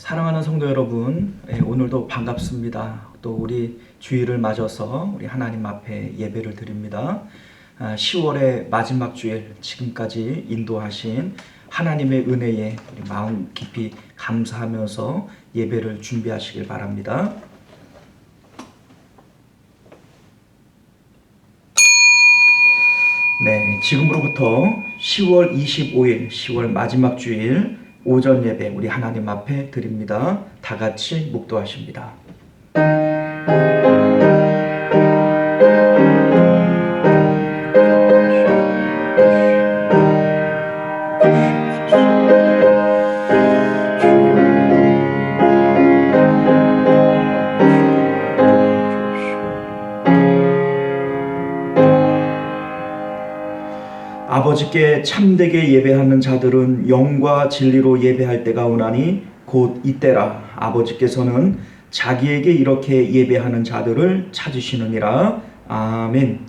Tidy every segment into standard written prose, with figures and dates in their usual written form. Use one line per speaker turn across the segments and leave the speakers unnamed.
사랑하는 성도 여러분, 오늘도 반갑습니다. 또 우리 주일을 맞아서 우리 하나님 앞에 예배를 드립니다. 10월의 마지막 주일, 지금까지 인도하신 하나님의 은혜에 우리 마음 깊이 감사하면서 예배를 준비하시길 바랍니다. 네, 지금으로부터 10월 25일, 10월 마지막 주일 오전 예배 우리 하나님 앞에 드립니다. 다 같이 묵도하십니다. 아버지께 참되게 예배하는 자들은 영과 진리로 예배할 때가 오나니 곧 이때라. 아버지께서는 자기에게 이렇게 예배하는 자들을 찾으시느니라. 아멘.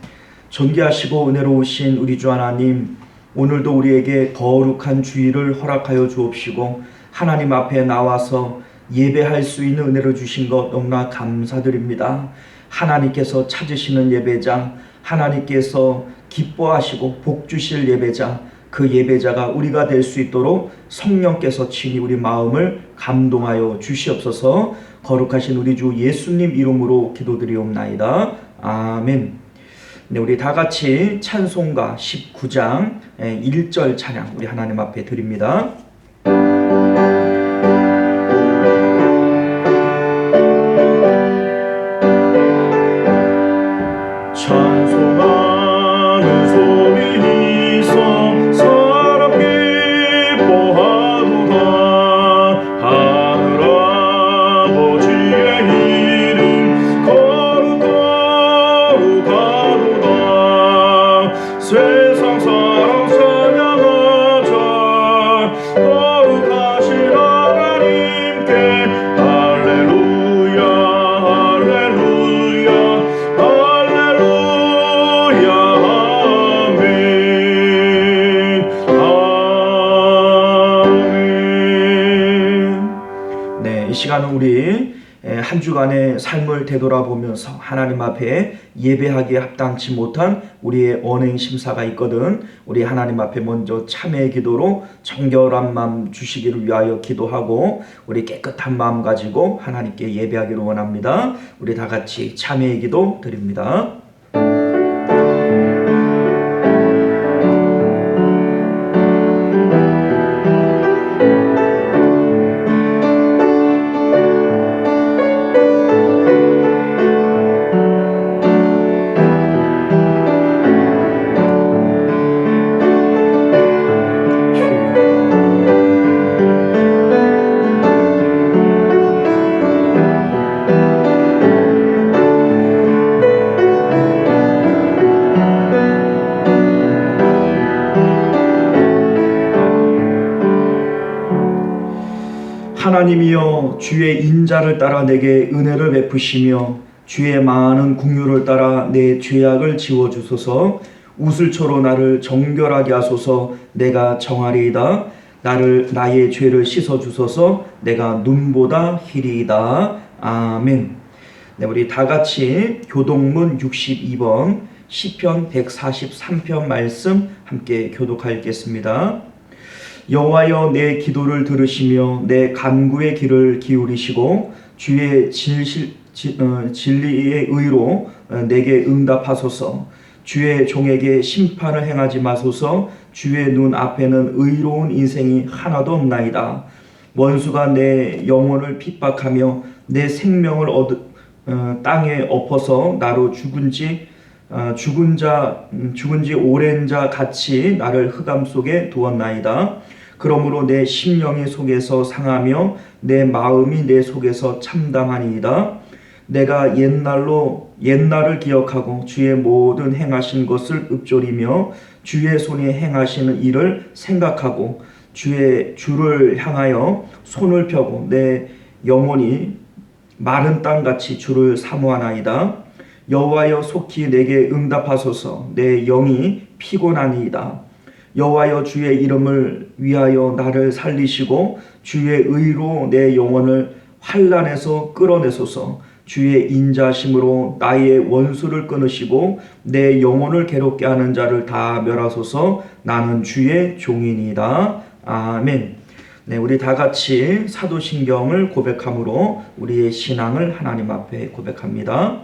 존귀하시고 은혜로우신 우리 주 하나님, 오늘도 우리에게 거룩한 주일을 허락하여 주옵시고 하나님 앞에 나와서 예배할 수 있는 은혜를 주신 것 너무나 감사드립니다. 하나님께서 찾으시는 예배자, 하나님께서 기뻐하시고 복 주실 예배자, 그 예배자가 우리가 될 수 있도록 성령께서 친히 우리 마음을 감동하여 주시옵소서. 거룩하신 우리 주 예수님 이름으로 기도드리옵나이다. 아멘. 네, 우리 다 같이 찬송가 19장 1절 찬양 우리 하나님 앞에 드립니다. 이 시간은 우리 한 주간의 삶을 되돌아보면서 하나님 앞에 예배하기에 합당치 못한 우리의 언행 심사가 있거든. 우리 하나님 앞에 먼저 참회의 기도로 정결한 마음 주시기를 위하여 기도하고 우리 깨끗한 마음 가지고 하나님께 예배하기를 원합니다. 우리 다 같이 참회의 기도 드립니다. 하나님이여, 주의 인자를 따라 내게 은혜를 베푸시며 주의 많은 긍휼을 따라 내 죄악을 지워주소서. 우슬초로 나를 정결하게 하소서. 내가 정하리이다. 나의 죄를 씻어주소서. 내가 눈보다 희리이다. 아멘. 네, 우리 다 같이 교독문 62번 시편 143편 말씀 함께 교독하겠습니다. 여호와여, 내 기도를 들으시며 내 간구의 귀를 기울이시고 주의 진리의 의로 내게 응답하소서. 주의 종에게 심판을 행하지 마소서. 주의 눈 앞에는 의로운 인생이 하나도 없나이다. 원수가 내 영혼을 핍박하며 내 생명을 땅에 엎어서 나로 죽은 지 오랜 자 같이 나를 흑암 속에 두었나이다. 그러므로 내 심령이 속에서 상하며 내 마음이 내 속에서 참담하니이다. 내가 옛날을 기억하고 주의 모든 행하신 것을 읊조리며 주의 손이 행하시는 일을 생각하고 주를 향하여 손을 펴고 내 영혼이 마른 땅같이 주를 사모하나이다. 여호와여, 속히 내게 응답하소서. 내 영이 피곤하니이다. 여호와여, 주의 이름을 위하여 나를 살리시고 주의 의로 내 영혼을 환난에서 끌어내소서. 주의 인자심으로 나의 원수를 끊으시고 내 영혼을 괴롭게 하는 자를 다 멸하소서. 나는 주의 종이니이다. 아멘. 네, 우리 다 같이 사도신경을 고백함으로 우리의 신앙을 하나님 앞에 고백합니다.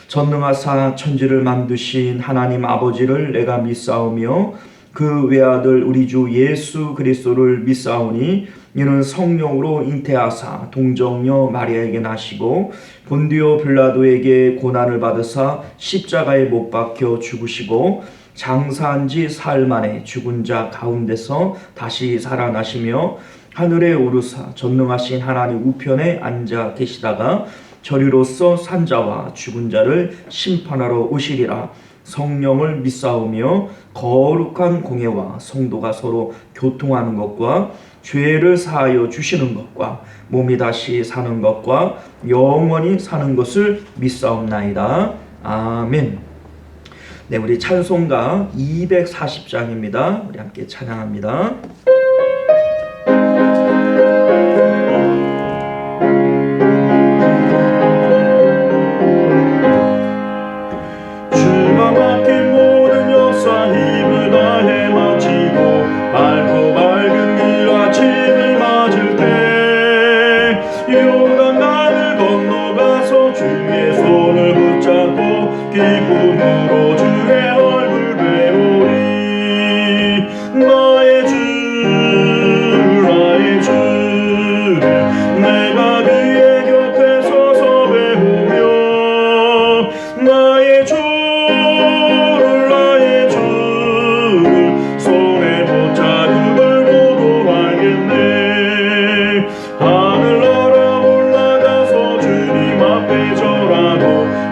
전능하사 천지를 만드신 하나님 아버지를 내가 믿사오며 그 외아들 우리 주 예수 그리스도를 믿사오니 이는 성령으로 잉태하사 동정녀 마리아에게 나시고 본디오 빌라도에게 고난을 받으사 십자가에 못 박혀 죽으시고 장사한 지 사흘 만에 죽은 자 가운데서 다시 살아나시며 하늘에 오르사 전능하신 하나님 우편에 앉아 계시다가 저리로서 산자와 죽은 자를 심판하러 오시리라. 성령을 믿사오며 거룩한 공예와 성도가 서로 교통하는 것과 죄를 사하여 주시는 것과 몸이 다시 사는 것과 영원히 사는 것을 믿사옵나이다. 아멘. 네, 우리 찬송가 240장입니다. 우리 함께 찬양합니다.
기쁨으로 주의 얼굴 배우리. 나의 주 나의 주 내가 그의 곁에 서서 배우며 나의 주를 나의 주를 손에 못자국을 보고 알겠네. 하늘나라 올라가서 주님 앞에 절하고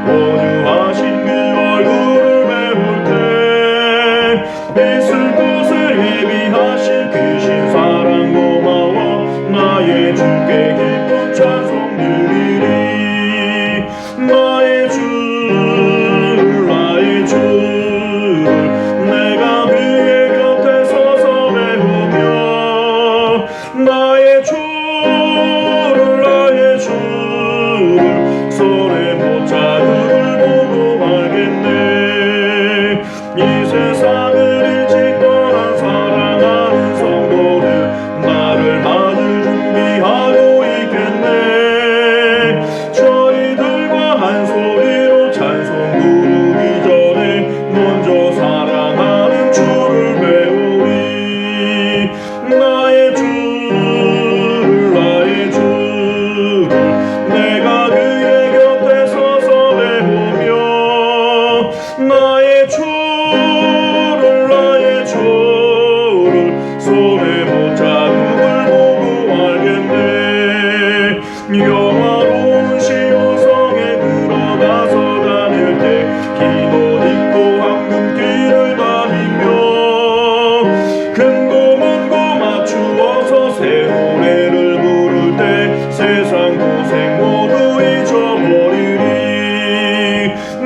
온유하신 있을 곳을 예비하신 그 신사랑 고마워. 나의 주께 기쁜 찬송 드리리. 나의 주 나의 주 내가 그의 곁에 서서 배우며 나의 주를 나의 주를 손에 못자국을 보고 알겠네. 이 세상을 나의 주를 손에 못자국을 보고 알겠네. 영화로운 시온성에 들어가서 다닐 때 기도 딛고 황금길을 다니며 큰고 먼고 맞추어서 새 노래를 부를 때 세상 고생 모두 잊어버리리.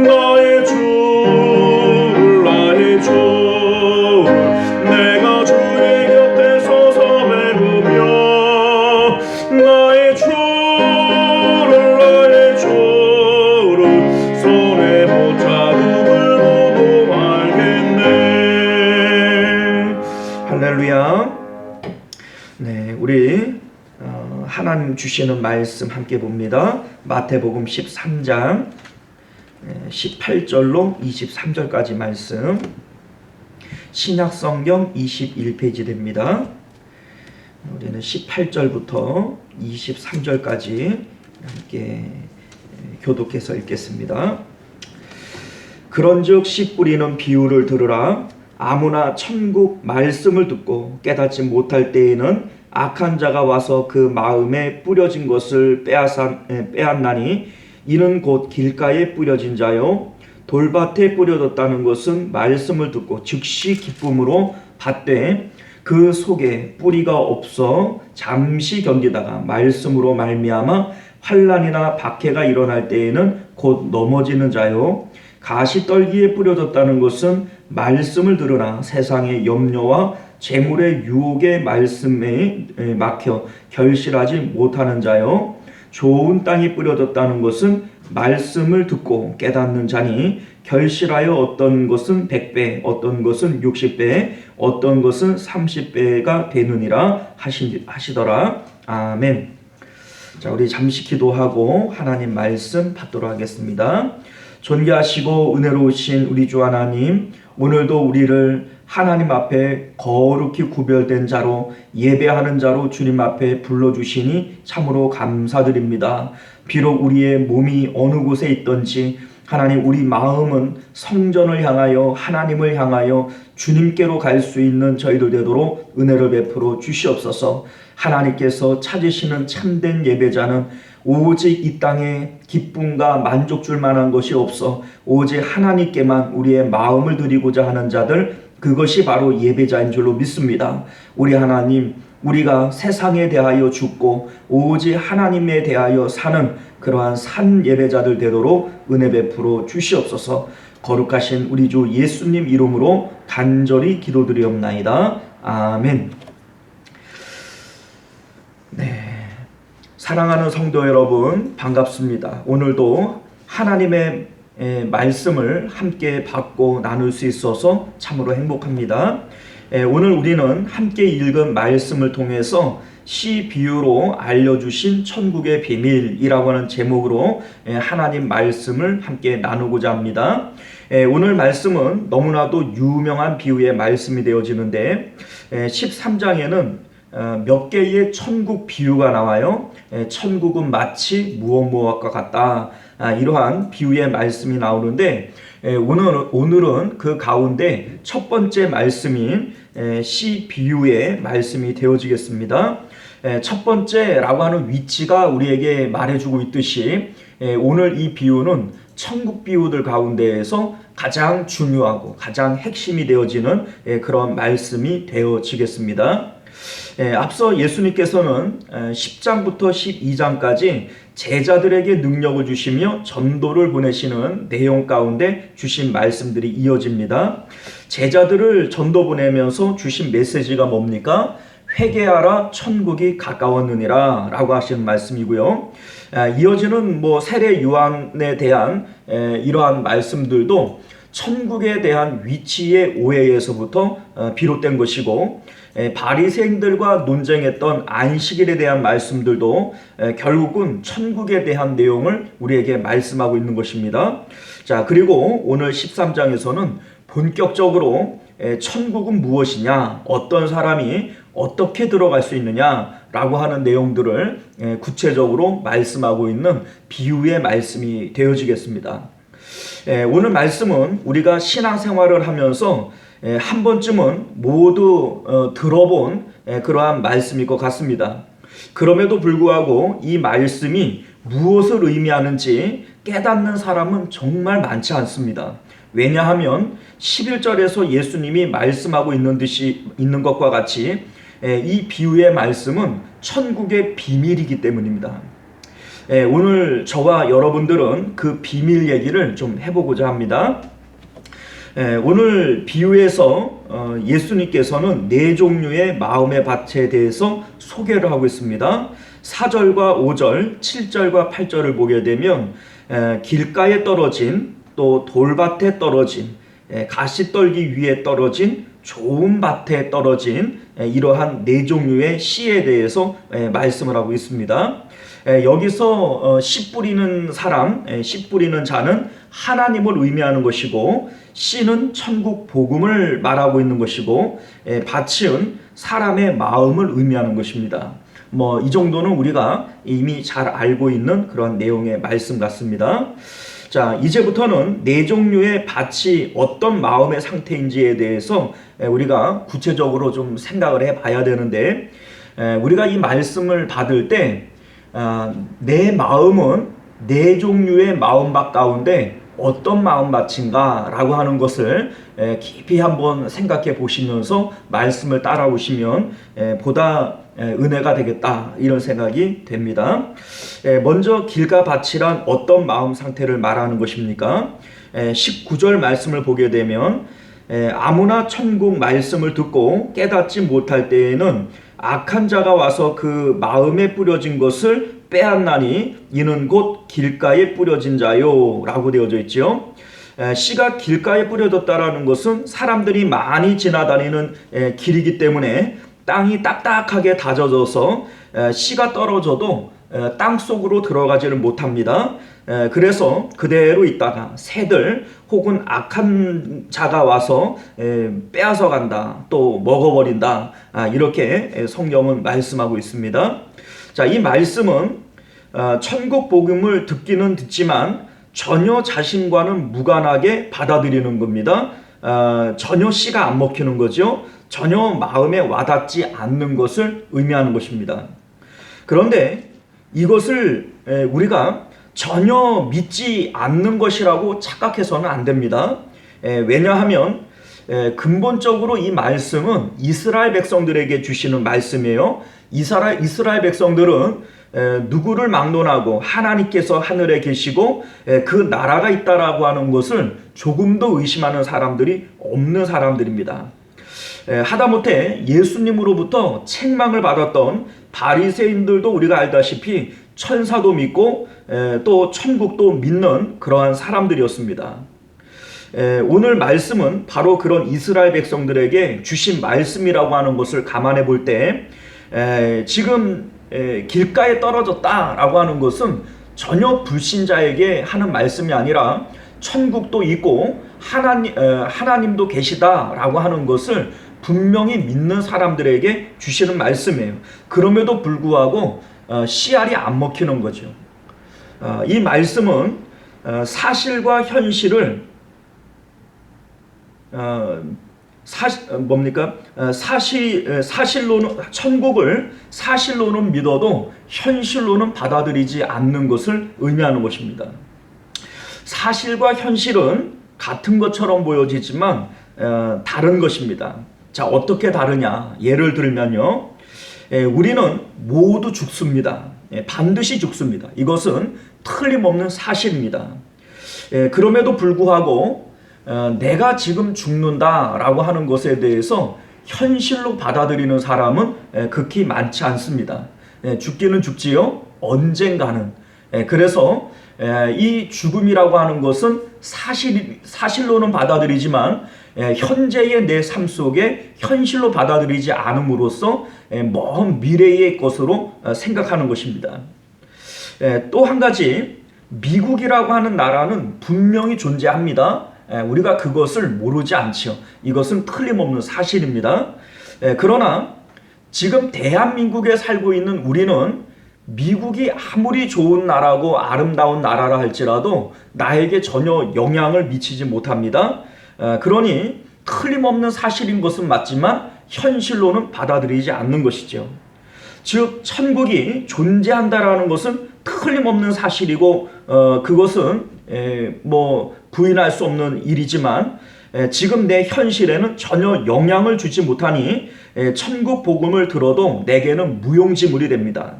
나의 주 내가 주의 곁에 서서 배우며 나의 주를 손에 못자국을 보고 알겠네.
할렐루야. 네, 우리 하나님 주시는 말씀 함께 봅니다. 마태복음 13장 18절로 23절까지 말씀, 신약성경 21페이지 됩니다. 우리는 18절부터 23절까지 함께 교독해서 읽겠습니다. 그런즉 씨 뿌리는 비유를 들으라. 아무나 천국 말씀을 듣고 깨닫지 못할 때에는 악한 자가 와서 그 마음에 뿌려진 것을 빼앗나니 이는 곧 길가에 뿌려진 자요 돌밭에 뿌려졌다는 것은 말씀을 듣고 즉시 기쁨으로 받되 그 속에 뿌리가 없어 잠시 견디다가 말씀으로 말미암아 환난이나 박해가 일어날 때에는 곧 넘어지는 자요 가시떨기에 뿌려졌다는 것은 말씀을 들으나 세상의 염려와 재물의 유혹의 말씀에 막혀 결실하지 못하는 자요, 좋은 땅이 뿌려졌다는 것은 말씀을 듣고 깨닫는 자니 결실하여 어떤 것은 100배, 어떤 것은 60배, 어떤 것은 30배가 되느니라 하시더라. 아멘. 자, 우리 잠시 기도하고 하나님 말씀 받도록 하겠습니다. 존귀하시고 은혜로우신 우리 주 하나님, 오늘도 우리를 하나님 앞에 거룩히 구별된 자로, 예배하는 자로 주님 앞에 불러주시니 참으로 감사드립니다. 비록 우리의 몸이 어느 곳에 있든지 하나님, 우리 마음은 성전을 향하여 하나님을 향하여 주님께로 갈 수 있는 저희들 되도록 은혜를 베풀어 주시옵소서. 하나님께서 찾으시는 참된 예배자는 오직 이 땅에 기쁨과 만족 줄 만한 것이 없어 오직 하나님께만 우리의 마음을 드리고자 하는 자들, 그것이 바로 예배자인 줄로 믿습니다. 우리 하나님, 우리가 세상에 대하여 죽고 오직 하나님에 대하여 사는 그러한 산 예배자들 되도록 은혜 베풀어 주시옵소서. 거룩하신 우리 주 예수님 이름으로 간절히 기도드리옵나이다. 아멘. 네, 사랑하는 성도 여러분, 반갑습니다. 오늘도 하나님의 말씀을 함께 받고 나눌 수 있어서 참으로 행복합니다. 오늘 우리는 함께 읽은 말씀을 통해서 시 비유로 알려주신 천국의 비밀이라고 하는 제목으로 하나님 말씀을 함께 나누고자 합니다. 오늘 말씀은 너무나도 유명한 비유의 말씀이 되어지는데 13장에는 몇 개의 천국 비유가 나와요. 천국은 마치 무엇과 같다, 이러한 비유의 말씀이 나오는데 오늘은 그 가운데 첫 번째 말씀인 시 비유의 말씀이 되어지겠습니다. 첫 번째라고 하는 위치가 우리에게 말해주고 있듯이 오늘 이 비유는 천국 비유들 가운데에서 가장 중요하고 가장 핵심이 되어지는 그런 말씀이 되어지겠습니다. 앞서 예수님께서는 10장부터 12장까지 제자들에게 능력을 주시며 전도를 보내시는 내용 가운데 주신 말씀들이 이어집니다. 제자들을 전도 보내면서 주신 메시지가 뭡니까? 회개하라, 천국이 가까웠느니라 라고 하시는 말씀이고요. 이어지는 세례 요한에 대한 이러한 말씀들도 천국에 대한 위치의 오해에서부터 비롯된 것이고, 바리새인들과 논쟁했던 안식일에 대한 말씀들도 결국은 천국에 대한 내용을 우리에게 말씀하고 있는 것입니다. 자, 그리고 오늘 13장에서는 본격적으로 천국은 무엇이냐, 어떤 사람이 어떻게 들어갈 수 있느냐라고 하는 내용들을 구체적으로 말씀하고 있는 비유의 말씀이 되어지겠습니다. 오늘 말씀은 우리가 신앙생활을 하면서 한 번쯤은 모두 들어본 그러한 말씀일 것 같습니다. 그럼에도 불구하고 이 말씀이 무엇을 의미하는지 깨닫는 사람은 정말 많지 않습니다. 왜냐하면 11절에서 예수님이 말씀하고 있는 것과 같이 이 비유의 말씀은 천국의 비밀이기 때문입니다. 오늘 저와 여러분들은 그 비밀 얘기를 좀 해보고자 합니다. 오늘 비유에서 예수님께서는 네 종류의 마음의 밭에 대해서 소개를 하고 있습니다. 4절과 5절, 7절과 8절을 보게 되면 길가에 떨어진, 또 돌밭에 떨어진, 가시떨기 위에 떨어진, 좋은 밭에 떨어진 이러한 네 종류의 씨에 대해서 말씀을 하고 있습니다. 여기서 씨 뿌리는 사람, 씨 뿌리는 자는 하나님을 의미하는 것이고, 씨는 천국 복음을 말하고 있는 것이고, 밭은 사람의 마음을 의미하는 것입니다. 이 정도는 우리가 이미 잘 알고 있는 그런 내용의 말씀 같습니다. 자, 이제부터는 네 종류의 밭이 어떤 마음의 상태인지에 대해서 우리가 구체적으로 좀 생각을 해봐야 되는데, 우리가 이 말씀을 받을 때 내 마음은 네 종류의 마음밭 가운데 어떤 마음밭인가 라고 하는 것을 깊이 한번 생각해 보시면서 말씀을 따라오시면 보다 은혜가 되겠다, 이런 생각이 됩니다. 먼저 길가밭이란 어떤 마음 상태를 말하는 것입니까? 19절 말씀을 보게 되면 아무나 천국 말씀을 듣고 깨닫지 못할 때에는 악한 자가 와서 그 마음에 뿌려진 것을 빼앗나니 이는 곧 길가에 뿌려진 자요 라고 되어져 있죠. 씨가 길가에 뿌려졌다라는 것은 사람들이 많이 지나다니는 길이기 때문에 땅이 딱딱하게 다져져서 씨가 떨어져도 땅 속으로 들어가지를 못합니다. 그래서 그대로 있다가 새들 혹은 악한 자가 와서 빼앗아 간다, 또 먹어버린다, 이렇게 성경은 말씀하고 있습니다. 자, 이 말씀은 천국 복음을 듣기는 듣지만 전혀 자신과는 무관하게 받아들이는 겁니다. 전혀 씨가 안 먹히는 거죠. 전혀 마음에 와닿지 않는 것을 의미하는 것입니다. 그런데 이것을 우리가 전혀 믿지 않는 것이라고 착각해서는 안 됩니다. 왜냐하면 근본적으로 이 말씀은 이스라엘 백성들에게 주시는 말씀이에요. 이스라엘 백성들은 누구를 막론하고 하나님께서 하늘에 계시고 그 나라가 있다라고 하는 것을 조금도 의심하는 사람들이 없는 사람들입니다. 하다못해 예수님으로부터 책망을 받았던 바리새인들도 우리가 알다시피 천사도 믿고 또 천국도 믿는 그러한 사람들이었습니다. 오늘 말씀은 바로 그런 이스라엘 백성들에게 주신 말씀이라고 하는 것을 감안해 볼 때 지금 길가에 떨어졌다라고 하는 것은 전혀 불신자에게 하는 말씀이 아니라 천국도 있고 하나님도 계시다라고 하는 것을 분명히 믿는 사람들에게 주시는 말씀이에요. 그럼에도 불구하고 씨알이 안 먹히는 거죠. 이 말씀은 사실과 현실을 사실로는 천국을 사실로는 믿어도 현실로는 받아들이지 않는 것을 의미하는 것입니다. 사실과 현실은 같은 것처럼 보여지지만 다른 것입니다. 자, 어떻게 다르냐? 예를 들면요, 우리는 모두 죽습니다. 반드시 죽습니다. 이것은 틀림없는 사실입니다. 그럼에도 불구하고 내가 지금 죽는다라고 하는 것에 대해서 현실로 받아들이는 사람은 극히 많지 않습니다. 죽기는 죽지요, 언젠가는. 그래서 이 죽음이라고 하는 것은 사실로는 받아들이지만 현재의 내 삶 속에 현실로 받아들이지 않음으로써 먼 미래의 것으로 생각하는 것입니다. 또 한 가지, 미국이라고 하는 나라는 분명히 존재합니다. 우리가 그것을 모르지 않지요. 이것은 틀림없는 사실입니다. 그러나 지금 대한민국에 살고 있는 우리는 미국이 아무리 좋은 나라고 아름다운 나라라 할지라도 나에게 전혀 영향을 미치지 못합니다. 그러니 틀림없는 사실인 것은 맞지만 현실로는 받아들이지 않는 것이죠. 즉 천국이 존재한다라는 것은 틀림없는 사실이고 그것은 부인할 수 없는 일이지만 지금 내 현실에는 전혀 영향을 주지 못하니 천국 복음을 들어도 내게는 무용지물이 됩니다.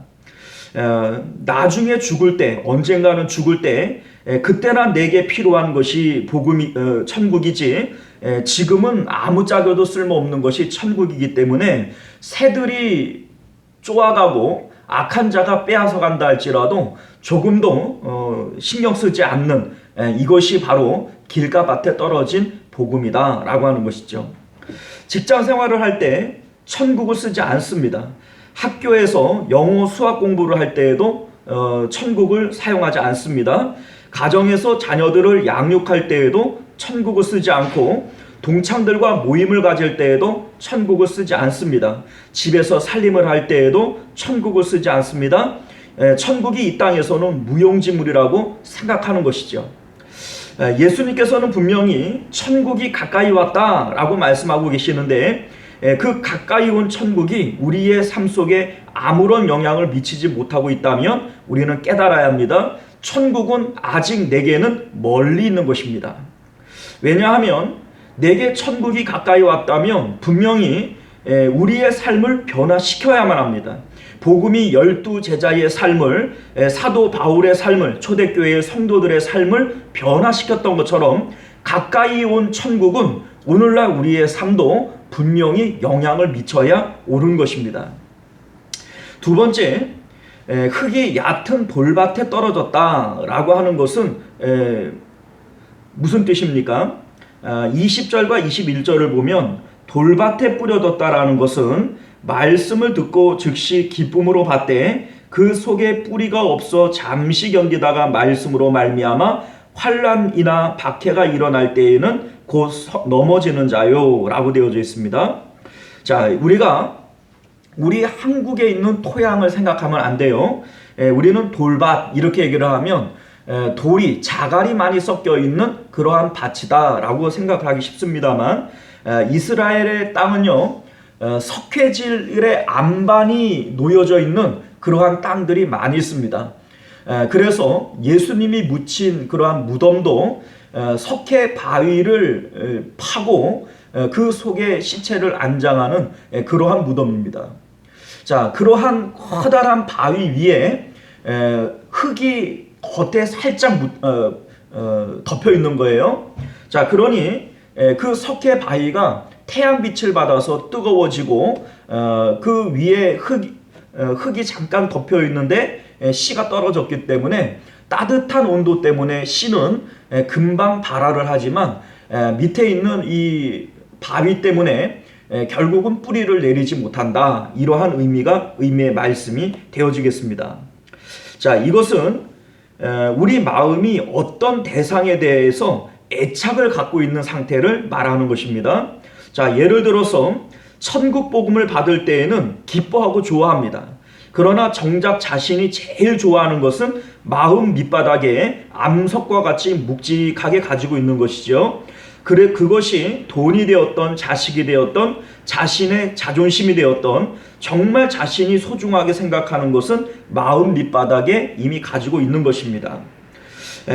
나중에 죽을 때, 언젠가는 죽을 때 그때나 내게 필요한 것이 천국이지 지금은 아무짝에도 쓸모없는 것이 천국이기 때문에 새들이 쪼아가고 악한 자가 빼앗아 간다 할지라도 조금도 신경 쓰지 않는 이것이 바로 길가밭에 떨어진 복음이다 라고 하는 것이죠. 직장 생활을 할 때 천국을 쓰지 않습니다. 학교에서 영어 수학 공부를 할 때에도 천국을 사용하지 않습니다. 가정에서 자녀들을 양육할 때에도 천국을 쓰지 않고 동창들과 모임을 가질 때에도 천국을 쓰지 않습니다. 집에서 살림을 할 때에도 천국을 쓰지 않습니다. 천국이 이 땅에서는 무용지물이라고 생각하는 것이죠. 예수님께서는 분명히 천국이 가까이 왔다라고 말씀하고 계시는데 그 가까이 온 천국이 우리의 삶 속에 아무런 영향을 미치지 못하고 있다면 우리는 깨달아야 합니다. 천국은 아직 내게는 멀리 있는 것입니다. 왜냐하면 내게 천국이 가까이 왔다면 분명히 우리의 삶을 변화시켜야만 합니다. 복음이 12제자의 삶을, 사도 바울의 삶을, 초대교회의 성도들의 삶을 변화시켰던 것처럼 가까이 온 천국은 오늘날 우리의 삶도 분명히 영향을 미쳐야 옳은 것입니다. 두 번째, 흙이 얕은 돌밭에 떨어졌다라고 하는 것은 무슨 뜻입니까? 20절과 21절을 보면 돌밭에 뿌려졌다라는 것은 말씀을 듣고 즉시 기쁨으로 받되 그 속에 뿌리가 없어 잠시 견디다가 말씀으로 말미암아 환난이나 박해가 일어날 때에는 곧 넘어지는 자요 라고 되어져 있습니다. 자, 우리 한국에 있는 토양을 생각하면 안 돼요. 우리는 돌밭 이렇게 얘기를 하면 돌이 자갈이 많이 섞여 있는 그러한 밭이다 라고 생각하기 쉽습니다만, 이스라엘의 땅은요 석회질의 안반이 놓여져 있는 그러한 땅들이 많이 있습니다. 그래서 예수님이 묻힌 그러한 무덤도 석회 바위를 파고 그 속에 시체를 안장하는 그러한 무덤입니다. 자, 그러한 커다란 바위 위에 흙이 겉에 살짝 덮여 있는 거예요. 자, 그러니 그 석회 바위가 태양빛을 받아서 뜨거워지고 그 위에 흙이 잠깐 덮여 있는데 씨가 떨어졌기 때문에 따뜻한 온도 때문에 씨는 금방 발화를 하지만 밑에 있는 이 바위 때문에 결국은 뿌리를 내리지 못한다. 이러한 의미의 말씀이 되어지겠습니다. 자, 이것은 우리 마음이 어떤 대상에 대해서 애착을 갖고 있는 상태를 말하는 것입니다. 자, 예를 들어서 천국 복음을 받을 때에는 기뻐하고 좋아합니다. 그러나 정작 자신이 제일 좋아하는 것은 마음 밑바닥에 암석과 같이 묵직하게 가지고 있는 것이죠. 그것이 돈이 되었던, 자식이 되었던, 자신의 자존심이 되었던, 정말 자신이 소중하게 생각하는 것은 마음 밑바닥에 이미 가지고 있는 것입니다.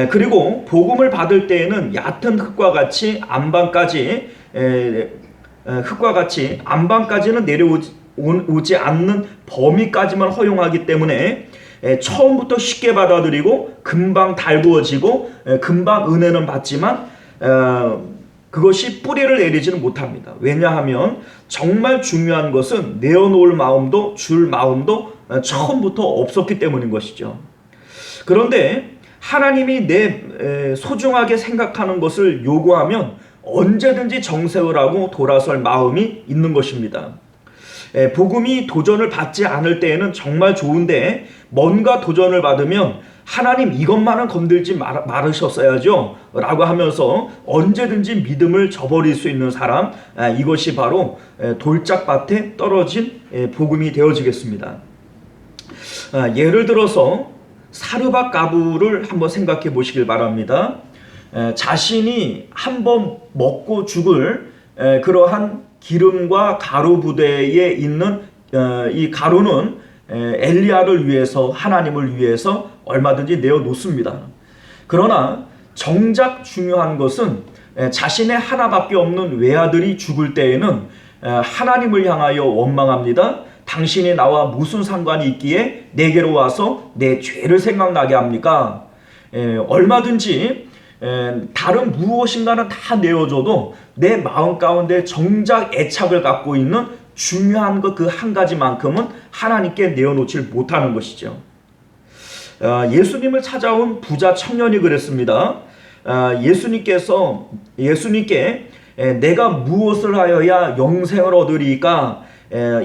그리고 복음을 받을 때에는 얕은 흙과 같이 안반까지는 내려오지 않는 범위까지만 허용하기 때문에 처음부터 쉽게 받아들이고 금방 달구어지고 금방 은혜는 받지만 그것이 뿌리를 내리지는 못합니다. 왜냐하면 정말 중요한 것은 내어놓을 마음도 줄 마음도 처음부터 없었기 때문인 것이죠. 그런데 하나님이 내 소중하게 생각하는 것을 요구하면 언제든지 정색을 하고 돌아설 마음이 있는 것입니다. 복음이 도전을 받지 않을 때에는 정말 좋은데 뭔가 도전을 받으면 하나님 이것만은 건들지 말으셨어야죠 라고 하면서 언제든지 믿음을 저버릴 수 있는 사람, 이것이 바로 돌짝밭에 떨어진 복음이 되어지겠습니다. 예를 들어서 사르밧 가부를 한번 생각해 보시길 바랍니다. 자신이 한번 먹고 죽을 그러한 기름과 가루 부대에 있는 이 가루는 엘리야를 위해서, 하나님을 위해서 얼마든지 내어놓습니다. 그러나 정작 중요한 것은 자신의 하나밖에 없는 외아들이 죽을 때에는 하나님을 향하여 원망합니다. 당신이 나와 무슨 상관이 있기에 내게로 와서 내 죄를 생각나게 합니까? 얼마든지 다른 무엇인가는 다 내어줘도 내 마음 가운데 정작 애착을 갖고 있는 중요한 것 그 한 가지만큼은 하나님께 내어놓지 못하는 것이죠. 예수님을 찾아온 부자 청년이 그랬습니다. 예수님께 내가 무엇을 하여야 영생을 얻으리까?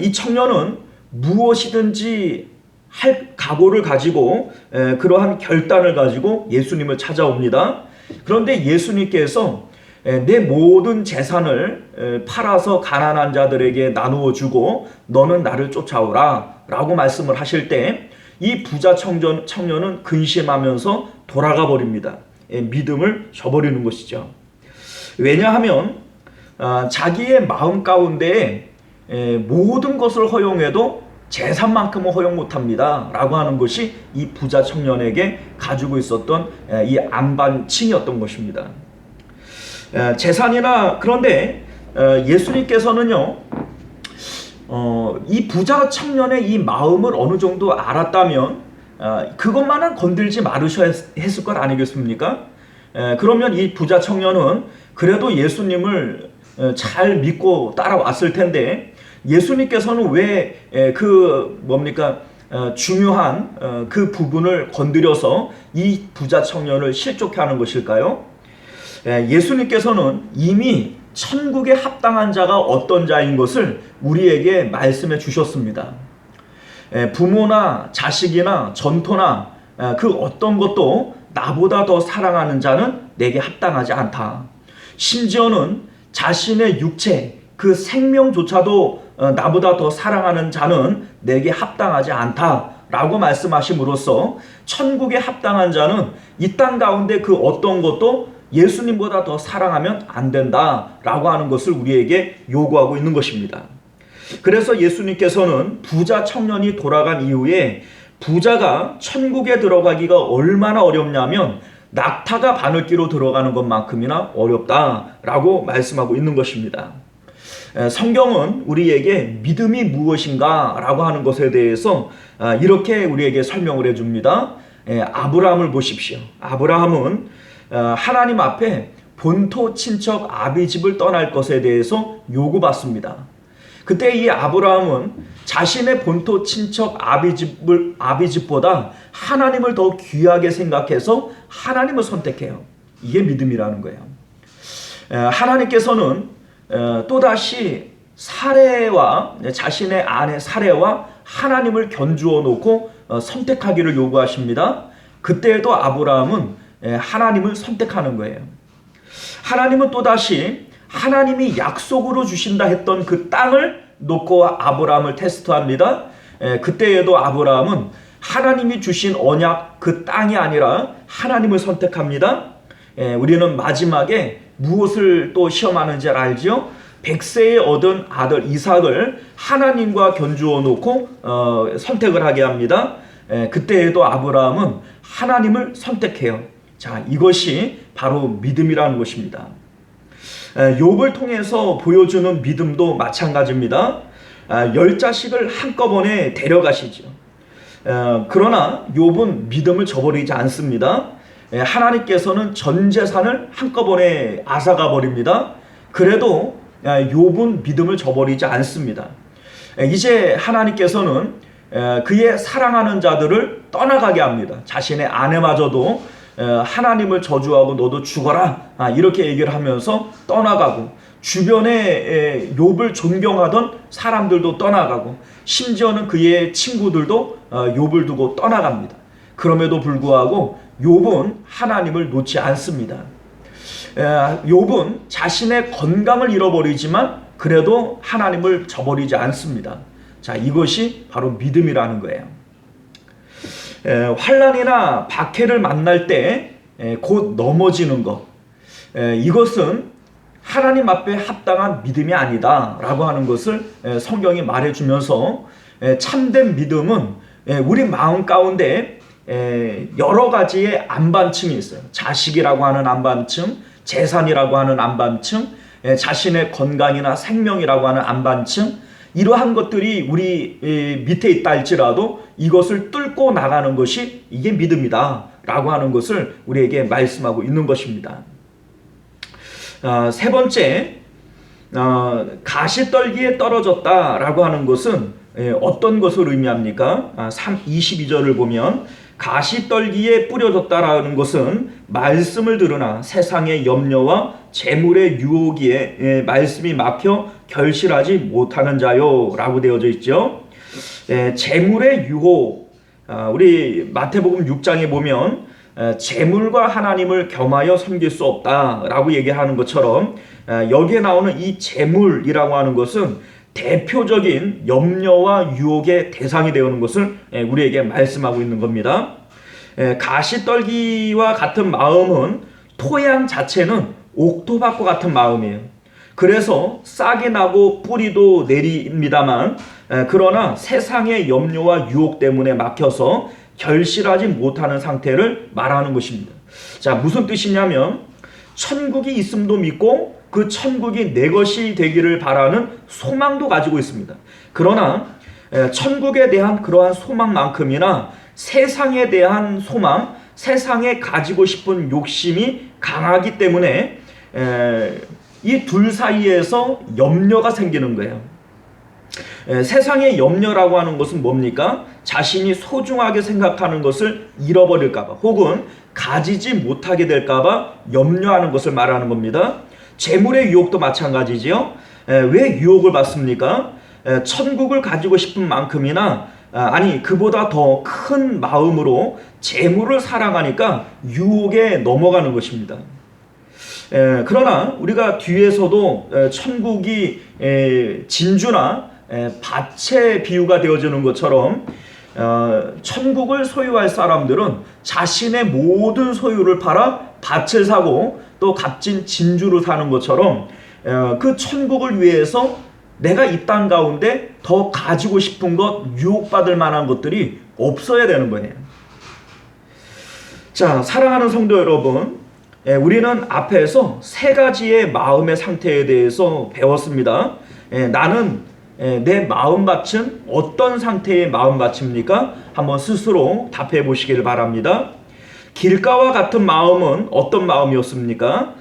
이 청년은 무엇이든지 할 각오를 가지고 그러한 결단을 가지고 예수님을 찾아옵니다. 그런데 예수님께서 내 모든 재산을 팔아서 가난한 자들에게 나누어 주고 너는 나를 쫓아오라 라고 말씀을 하실 때 이 부자 청년은 근심하면서 돌아가 버립니다. 믿음을 저버리는 것이죠. 왜냐하면 자기의 마음 가운데 모든 것을 허용해도 재산만큼은 허용 못합니다 라고 하는 것이 이 부자 청년에게 가지고 있었던 이 안반칭이었던 것입니다. 재산이나 그런데 예수님께서는요 이 부자 청년의 이 마음을 어느 정도 알았다면 그것만은 건들지 말으셔야 했을 것 아니겠습니까? 그러면 이 부자 청년은 그래도 예수님을 잘 믿고 따라왔을 텐데 예수님께서는 왜 중요한 그 부분을 건드려서 이 부자 청년을 실족해 하는 것일까요? 예수님께서는 이미 천국에 합당한 자가 어떤 자인 것을 우리에게 말씀해 주셨습니다. 부모나 자식이나 전토나 그 어떤 것도 나보다 더 사랑하는 자는 내게 합당하지 않다. 심지어는 자신의 육체, 그 생명조차도 나보다 더 사랑하는 자는 내게 합당하지 않다라고 말씀하심으로써 천국에 합당한 자는 이 땅 가운데 그 어떤 것도 예수님보다 더 사랑하면 안 된다라고 하는 것을 우리에게 요구하고 있는 것입니다. 그래서 예수님께서는 부자 청년이 돌아간 이후에 부자가 천국에 들어가기가 얼마나 어렵냐면 낙타가 바늘기로 들어가는 것만큼이나 어렵다라고 말씀하고 있는 것입니다. 성경은 우리에게 믿음이 무엇인가 라고 하는 것에 대해서 이렇게 우리에게 설명을 해줍니다. 아브라함을 보십시오. 아브라함은 하나님 앞에 본토 친척 아비집을 떠날 것에 대해서 요구받습니다. 그때 이 아브라함은 자신의 본토 친척 아비집보다 하나님을 더 귀하게 생각해서 하나님을 선택해요. 이게 믿음이라는 거예요. 하나님께서는 또다시 사레와 자신의 아내 사레와 하나님을 견주어 놓고 선택하기를 요구하십니다. 그때에도 아브라함은 하나님을 선택하는 거예요. 하나님은 또다시 하나님이 약속으로 주신다 했던 그 땅을 놓고 아브라함을 테스트합니다. 그때에도 아브라함은 하나님이 주신 언약 그 땅이 아니라 하나님을 선택합니다. 우리는 마지막에 무엇을 또 시험하는지 알지요? 100세에 얻은 아들 이삭을 하나님과 견주어 놓고 선택을 하게 합니다. 그때에도 아브라함은 하나님을 선택해요. 자, 이것이 바로 믿음이라는 것입니다. 욥을 통해서 보여주는 믿음도 마찬가지입니다. 10자식을 한꺼번에 데려가시죠. 그러나 욥은 믿음을 저버리지 않습니다. 하나님께서는 전 재산을 한꺼번에 앗아가 버립니다. 그래도 욥은 믿음을 저버리지 않습니다. 이제 하나님께서는 그의 사랑하는 자들을 떠나가게 합니다. 자신의 아내마저도 하나님을 저주하고 너도 죽어라 이렇게 얘기를 하면서 떠나가고, 주변에 욥을 존경하던 사람들도 떠나가고, 심지어는 그의 친구들도 욥을 두고 떠나갑니다. 그럼에도 불구하고 욥은 하나님을 놓지 않습니다. 욥은 자신의 건강을 잃어버리지만 그래도 하나님을 저버리지 않습니다. 자, 이것이 바로 믿음이라는 거예요. 환난이나 박해를 만날 때 곧 넘어지는 것, 이것은 하나님 앞에 합당한 믿음이 아니다 라고 하는 것을 성경이 말해주면서 참된 믿음은 우리 마음 가운데 여러 가지의 안반층이 있어요. 자식이라고 하는 안반층, 재산이라고 하는 안반층, 자신의 건강이나 생명이라고 하는 안반층, 이러한 것들이 우리 밑에 있다 할지라도 이것을 뚫고 나가는 것이 이게 믿음이다 라고 하는 것을 우리에게 말씀하고 있는 것입니다. 세 번째, 가시떨기에 떨어졌다 라고 하는 것은 어떤 것을 의미합니까? 22절을 보면 가시떨기에 뿌려졌다라는 것은 말씀을 들으나 세상의 염려와 재물의 유혹에 말씀이 막혀 결실하지 못하는 자요 라고 되어져 있죠. 재물의 유혹, 우리 마태복음 6장에 보면 재물과 하나님을 겸하여 섬길 수 없다라고 얘기하는 것처럼 여기에 나오는 이 재물이라고 하는 것은 대표적인 염려와 유혹의 대상이 되는 것을 우리에게 말씀하고 있는 겁니다. 가시떨기와 같은 마음은 토양 자체는 옥토밭과 같은 마음이에요. 그래서 싹이 나고 뿌리도 내립니다만 그러나 세상의 염려와 유혹 때문에 막혀서 결실하지 못하는 상태를 말하는 것입니다. 자, 무슨 뜻이냐면 천국이 있음도 믿고 그 천국이 내 것이 되기를 바라는 소망도 가지고 있습니다. 그러나 천국에 대한 그러한 소망만큼이나 세상에 대한 소망, 세상에 가지고 싶은 욕심이 강하기 때문에 이 둘 사이에서 염려가 생기는 거예요. 세상의 염려라고 하는 것은 뭡니까? 자신이 소중하게 생각하는 것을 잃어버릴까봐 혹은 가지지 못하게 될까봐 염려하는 것을 말하는 겁니다. 재물의 유혹도 마찬가지지요. 왜 유혹을 받습니까? 천국을 가지고 싶은 만큼이나 아니 그보다 더 큰 마음으로 재물을 사랑하니까 유혹에 넘어가는 것입니다. 그러나 우리가 뒤에서도 천국이 진주나 밭의 비유가 되어지는 것처럼 천국을 소유할 사람들은 자신의 모든 소유를 팔아 밭을 사고 또 값진 진주를 사는 것처럼 그 천국을 위해서 내가 이 땅 가운데 더 가지고 싶은 것, 유혹받을 만한 것들이 없어야 되는 거예요. 자, 사랑하는 성도 여러분, 우리는 앞에서 세 가지의 마음의 상태에 대해서 배웠습니다. 나는 내 마음밭은 어떤 상태의 마음밭입니까? 한번 스스로 답해 보시길 바랍니다. 길가와 같은 마음은 어떤 마음이었습니까?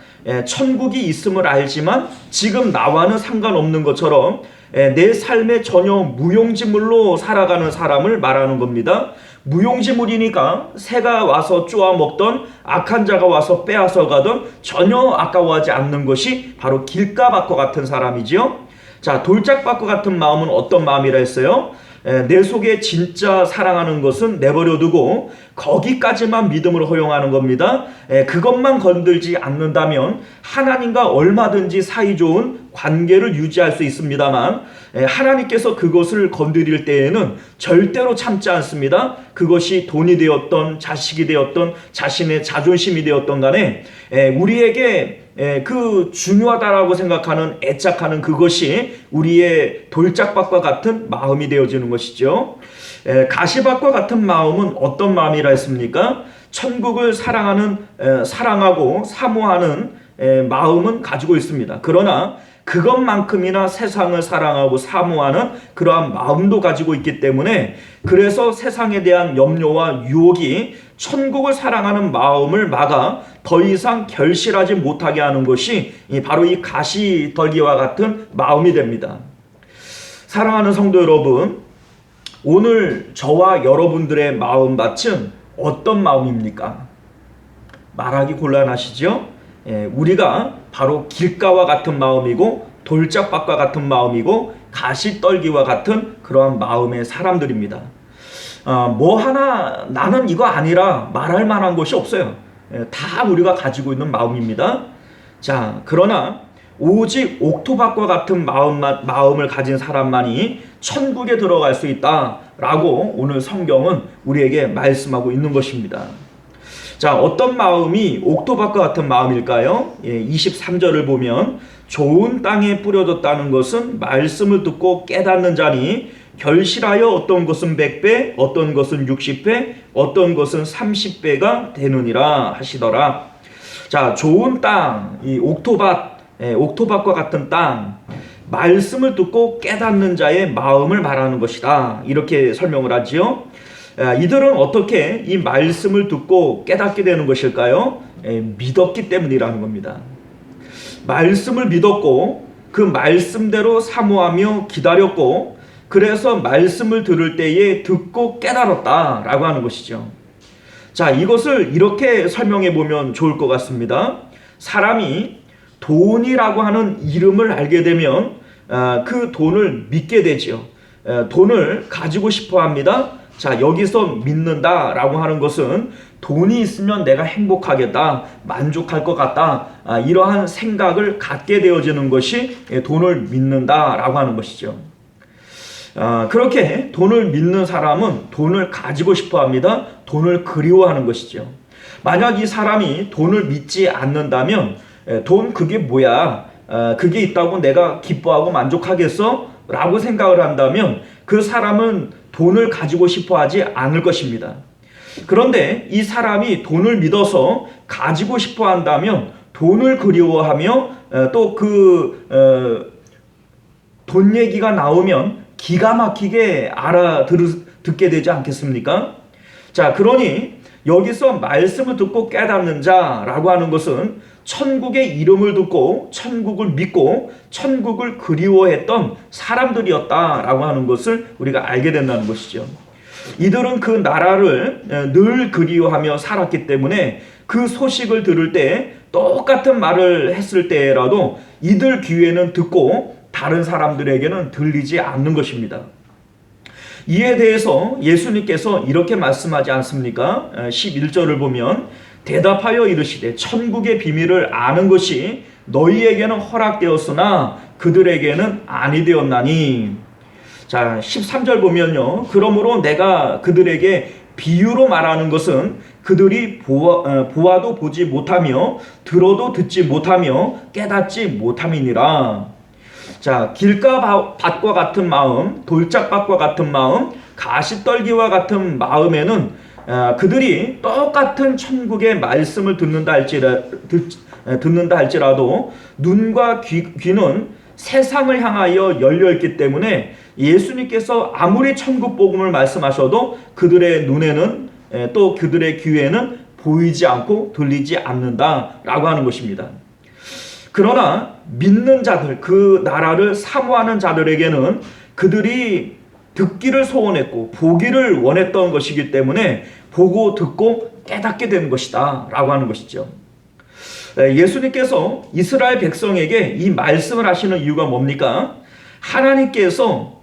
천국이 있음을 알지만 지금 나와는 상관없는 것처럼 내 삶에 전혀 무용지물로 살아가는 사람을 말하는 겁니다. 무용지물이니까 새가 와서 쪼아 먹던 악한 자가 와서 빼앗아 가던 전혀 아까워하지 않는 것이 바로 길가밭과 같은 사람이지요. 자, 돌짝밭과 같은 마음은 어떤 마음이라 했어요? 내 속에 진짜 사랑하는 것은 내버려 두고 거기까지만 믿음으로 허용하는 겁니다. 그것만 건들지 않는다면 하나님과 얼마든지 사이좋은 관계를 유지할 수 있습니다만 하나님께서 그것을 건드릴 때에는 절대로 참지 않습니다. 그것이 돈이 되었던 자식이 되었던 자신의 자존심이 되었던 간에 우리에게 그 중요하다라고 생각하는 애착하는 그것이 우리의 돌짝밭과 같은 마음이 되어지는 것이죠. 가시밭과 같은 마음은 어떤 마음이라 했습니까? 천국을 사랑하고 사모하는 마음은 가지고 있습니다. 그러나 그것만큼이나 세상을 사랑하고 사모하는 그러한 마음도 가지고 있기 때문에 그래서 세상에 대한 염려와 유혹이 천국을 사랑하는 마음을 막아 더 이상 결실하지 못하게 하는 것이 바로 이 가시떨기와 같은 마음이 됩니다. 사랑하는 성도 여러분, 오늘 저와 여러분들의 마음밭은 어떤 마음입니까? 말하기 곤란하시죠? 우리가 바로 길가와 같은 마음이고 돌짝밭과 같은 마음이고 가시떨기와 같은 그러한 마음의 사람들입니다. 뭐 하나 나는 이거 아니라 말할 만한 것이 없어요. 다 우리가 가지고 있는 마음입니다. 자, 그러나 오직 옥토밭과 같은 마음을 가진 사람만이 천국에 들어갈 수 있다라고 오늘 성경은 우리에게 말씀하고 있는 것입니다. 자, 어떤 마음이 옥토밭과 같은 마음일까요? 23절을 보면 좋은 땅에 뿌려졌다는 것은 말씀을 듣고 깨닫는 자니 결실하여 어떤 것은 100배, 어떤 것은 60배, 어떤 것은 30배가 되느니라 하시더라. 자, 좋은 땅, 이 옥토밭과 같은 땅, 말씀을 듣고 깨닫는 자의 마음을 말하는 것이다. 이렇게 설명을 하지요. 이들은 어떻게 이 말씀을 듣고 깨닫게 되는 것일까요? 믿었기 때문이라는 겁니다. 말씀을 믿었고 그 말씀대로 사모하며 기다렸고 그래서 말씀을 들을 때에 듣고 깨달았다라고 하는 것이죠. 자, 이것을 이렇게 설명해 보면 좋을 것 같습니다. 사람이 돈이라고 하는 이름을 알게 되면 그 돈을 믿게 되지요. 돈을 가지고 싶어 합니다. 자, 여기서 믿는다라고 하는 것은 돈이 있으면 내가 행복하겠다, 만족할 것 같다, 이러한 생각을 갖게 되어지는 것이 돈을 믿는다라고 하는 것이죠. 그렇게 돈을 믿는 사람은 돈을 가지고 싶어 합니다. 돈을 그리워하는 것이죠. 만약 이 사람이 돈을 믿지 않는다면 돈 그게 뭐야? 그게 있다고 내가 기뻐하고 만족하겠어? 라고 생각을 한다면 그 사람은 돈을 가지고 싶어 하지 않을 것입니다. 그런데 이 사람이 돈을 믿어서 가지고 싶어 한다면 돈을 그리워하며 또 돈 얘기가 나오면 기가 막히게 알아듣게 되지 않겠습니까? 자, 그러니 여기서 말씀을 듣고 깨닫는 자라고 하는 것은 천국의 이름을 듣고 천국을 믿고 천국을 그리워했던 사람들이었다라고 하는 것을 우리가 알게 된다는 것이죠. 이들은 그 나라를 늘 그리워하며 살았기 때문에 그 소식을 들을 때 똑같은 말을 했을 때라도 이들 귀에는 듣고 다른 사람들에게는 들리지 않는 것입니다. 이에 대해서 예수님께서 이렇게 말씀하지 않습니까? 11절을 보면 대답하여 이르시되 천국의 비밀을 아는 것이 너희에게는 허락되었으나 그들에게는 아니 되었나니. 자, 13절 보면요. 그러므로 내가 그들에게 비유로 말하는 것은 그들이 보아도 보지 못하며 들어도 듣지 못하며 깨닫지 못함이니라. 자, 길가밭과 같은 마음, 돌짝밭과 같은 마음, 가시떨기와 같은 마음에는 그들이 똑같은 천국의 말씀을 듣는다 할지라도 눈과 귀는 세상을 향하여 열려있기 때문에 예수님께서 아무리 천국 복음을 말씀하셔도 그들의 눈에는 또 그들의 귀에는 보이지 않고 들리지 않는다라고 하는 것입니다. 그러나 믿는 자들, 그 나라를 사모하는 자들에게는 그들이 듣기를 소원했고 보기를 원했던 것이기 때문에 보고 듣고 깨닫게 된 것이다 라고 하는 것이죠. 예수님께서 이스라엘 백성에게 이 말씀을 하시는 이유가 뭡니까? 하나님께서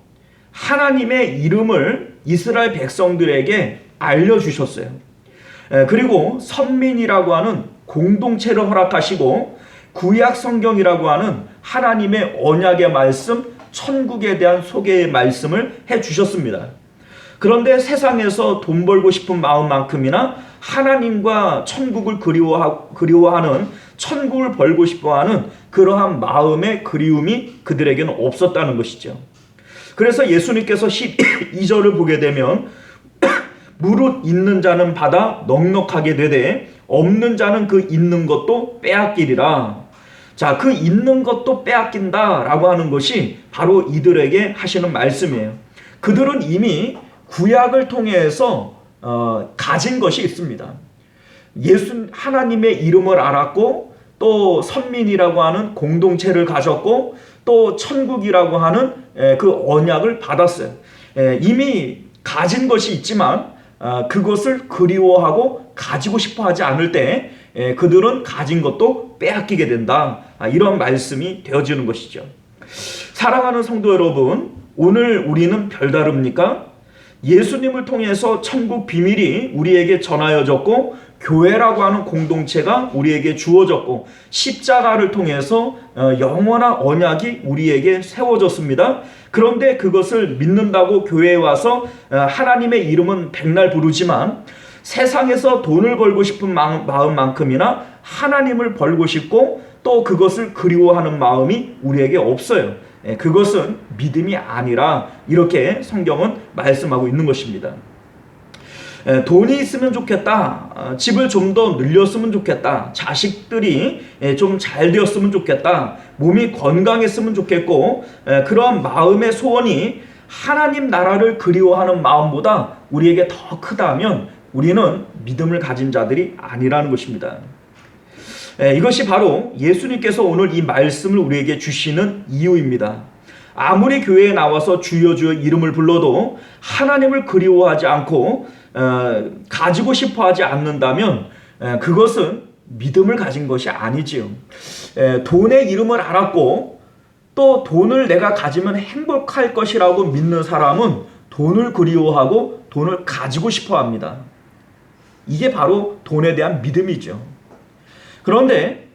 하나님의 이름을 이스라엘 백성들에게 알려주셨어요. 그리고 선민이라고 하는 공동체를 허락하시고 구약 성경이라고 하는 하나님의 언약의 말씀, 천국에 대한 소개의 말씀을 해주셨습니다. 그런데 세상에서 돈 벌고 싶은 마음만큼이나 하나님과 천국을 그리워하는, 천국을 벌고 싶어하는 그러한 마음의 그리움이 그들에게는 없었다는 것이죠. 그래서 예수님께서 12절을 보게 되면 무릇 있는 자는 받아 넉넉하게 되되 없는 자는 그 있는 것도 빼앗기리라. 자, 그 있는 것도 빼앗긴다라고 하는 것이 바로 이들에게 하시는 말씀이에요. 그들은 이미 구약을 통해서 가진 것이 있습니다. 하나님의 이름을 알았고 또 선민이라고 하는 공동체를 가졌고 또 천국이라고 하는 그 언약을 받았어요. 이미 가진 것이 있지만 그것을 그리워하고 가지고 싶어 하지 않을 때 그들은 가진 것도 빼앗기게 된다. 이런 말씀이 되어지는 것이죠. 사랑하는 성도 여러분, 오늘 우리는 별다릅니까? 예수님을 통해서 천국 비밀이 우리에게 전하여졌고 교회라고 하는 공동체가 우리에게 주어졌고 십자가를 통해서 영원한 언약이 우리에게 세워졌습니다. 그런데 그것을 믿는다고 교회에 와서 하나님의 이름은 백날 부르지만 세상에서 돈을 벌고 싶은 마음만큼이나 하나님을 벌고 싶고 또 그것을 그리워하는 마음이 우리에게 없어요. 그것은 믿음이 아니라 이렇게 성경은 말씀하고 있는 것입니다. 돈이 있으면 좋겠다. 집을 좀 더 늘렸으면 좋겠다. 자식들이 좀 잘 되었으면 좋겠다. 몸이 건강했으면 좋겠고 그런 마음의 소원이 하나님 나라를 그리워하는 마음보다 우리에게 더 크다면 우리는 믿음을 가진 자들이 아니라는 것입니다. 이것이 바로 예수님께서 오늘 이 말씀을 우리에게 주시는 이유입니다. 아무리 교회에 나와서 주여 주여 이름을 불러도 하나님을 그리워하지 않고 가지고 싶어 하지 않는다면 그것은 믿음을 가진 것이 아니지요. 돈의 이름을 알았고 또 돈을 내가 가지면 행복할 것이라고 믿는 사람은 돈을 그리워하고 돈을 가지고 싶어 합니다. 이게 바로 돈에 대한 믿음이죠. 그런데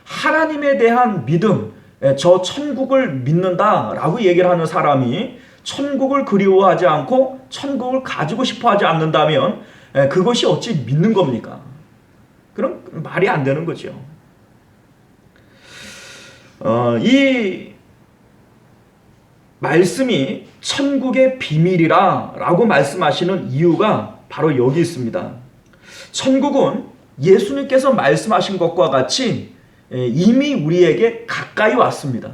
하나님에 대한 믿음, 저 천국을 믿는다라고 얘기를 하는 사람이 천국을 그리워하지 않고 천국을 가지고 싶어 하지 않는다면 그것이 어찌 믿는 겁니까? 그럼 말이 안 되는 거죠. 이 말씀이 천국의 비밀이라고 말씀하시는 이유가 바로 여기 있습니다. 천국은 예수님께서 말씀하신 것과 같이 이미 우리에게 가까이 왔습니다.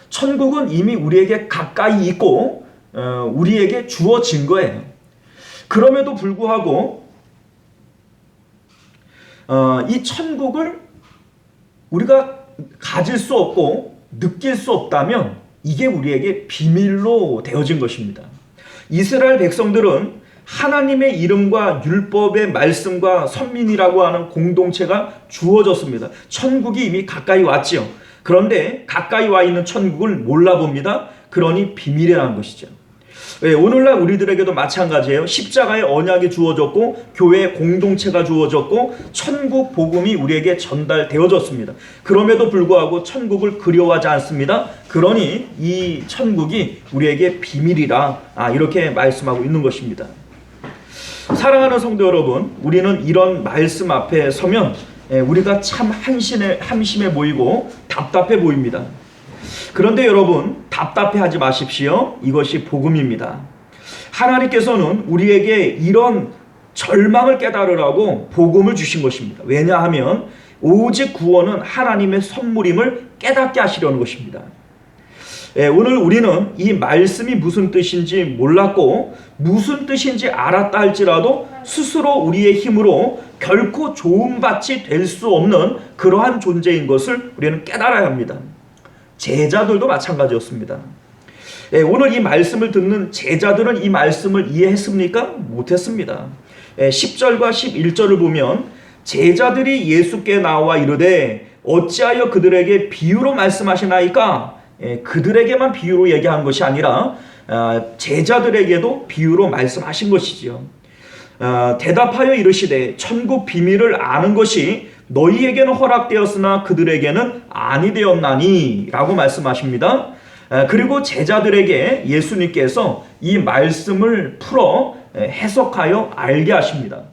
천국은 이미 우리에게 가까이 있고 우리에게 주어진 거예요. 그럼에도 불구하고 이 천국을 우리가 가질 수 없고 느낄 수 없다면 이게 우리에게 비밀로 되어진 것입니다. 이스라엘 백성들은 하나님의 이름과 율법의 말씀과 선민이라고 하는 공동체가 주어졌습니다. 천국이 이미 가까이 왔지요. 그런데 가까이 와 있는 천국을 몰라봅니다. 그러니 비밀이라는 것이죠. 오늘날 우리들에게도 마찬가지예요. 십자가의 언약이 주어졌고 교회의 공동체가 주어졌고 천국 복음이 우리에게 전달되어졌습니다. 그럼에도 불구하고 천국을 그리워하지 않습니다. 그러니 이 천국이 우리에게 비밀이라 이렇게 말씀하고 있는 것입니다. 사랑하는 성도 여러분, 우리는 이런 말씀 앞에 서면 우리가 참 한심해 보이고 답답해 보입니다. 그런데 여러분, 답답해하지 마십시오. 이것이 복음입니다. 하나님께서는 우리에게 이런 절망을 깨달으라고 복음을 주신 것입니다. 왜냐하면 오직 구원은 하나님의 선물임을 깨닫게 하시려는 것입니다. 오늘 우리는 이 말씀이 무슨 뜻인지 몰랐고 무슨 뜻인지 알았다 할지라도 스스로 우리의 힘으로 결코 도움받지 될 수 없는 그러한 존재인 것을 우리는 깨달아야 합니다. 제자들도 마찬가지였습니다. 오늘 이 말씀을 듣는 제자들은 이 말씀을 이해했습니까? 못했습니다. 10절과 11절을 보면 제자들이 예수께 나와 이르되 어찌하여 그들에게 비유로 말씀하시나이까? 그들에게만 비유로 얘기한 것이 아니라 제자들에게도 비유로 말씀하신 것이지요. 대답하여 이르시되 천국 비밀을 아는 것이 너희에게는 허락되었으나 그들에게는 아니 되었나니 라고 말씀하십니다. 그리고 제자들에게 예수님께서 이 말씀을 풀어 해석하여 알게 하십니다.